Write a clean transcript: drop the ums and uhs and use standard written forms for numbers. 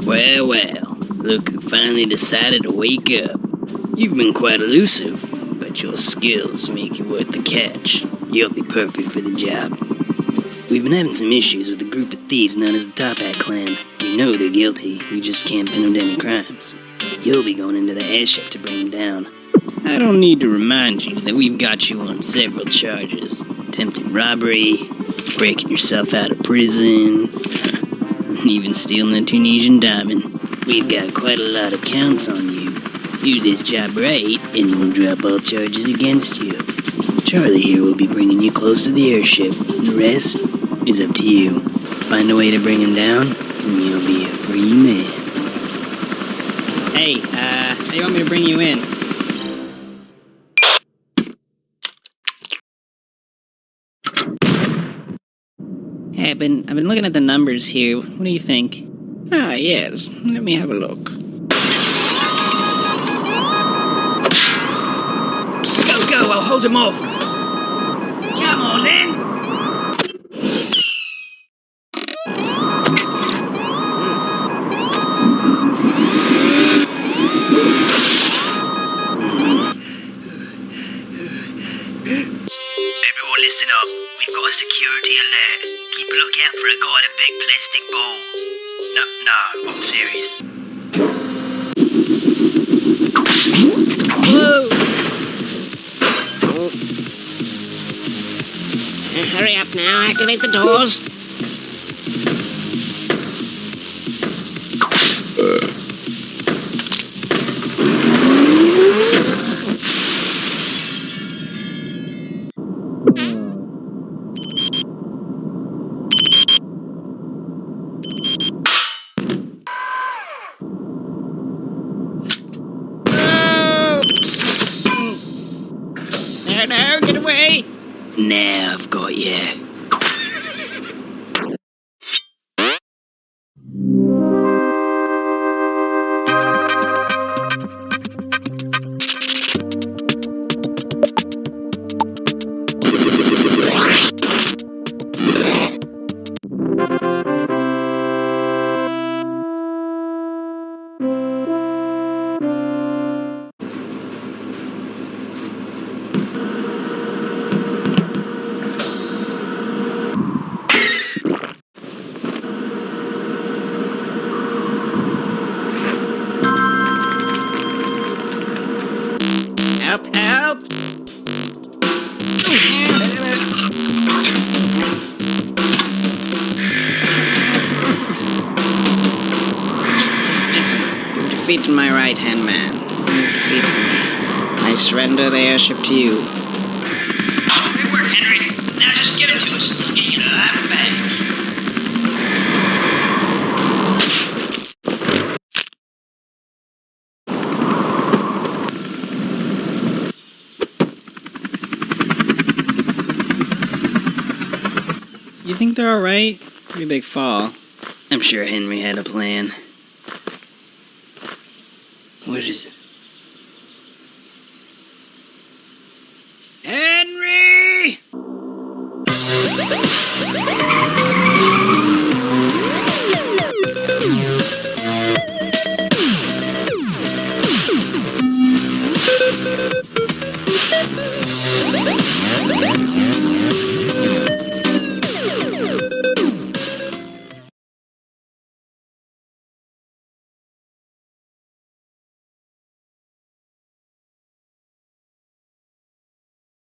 Well, well, look who finally decided to wake up. You've been quite elusive, but your skills make you worth the catch. You'll be perfect for the job. We've been having some issues with a group of thieves known as the Top Hat Clan. We know they're guilty, we just can't pin them to any crimes. You'll be going into the airship to bring them down. I don't need to remind you that we've got you on several charges. Attempted robbery, breaking yourself out of prison, and even stealing a Tunisian diamond. We've got quite a lot of counts on you. Do this job right, and we'll drop all charges against you. Charlie here will be bringing you close to the airship. The rest is up to you. Find a way to bring him down, and you'll be a free man. Hey, how do you want me to bring you in? Hey, I've been looking at the numbers here. What do you think? Ah, yes. Let me have a look. Go, I'll hold him off. Come on, then. Everyone listen up. We've got a security alert. Keep a lookout for a guy in a big plastic ball. No, I'm serious. Whoa! Hurry up now, activate the doors. No, get away! Now I've got you. Help! You've defeated my right-hand man. You've defeated me. I surrender the airship to you. Good work, Henry. Now just give it to us. We'll get you to life back. You think they're alright? Pretty big fall. I'm sure Henry had a plan. What is it? Henry!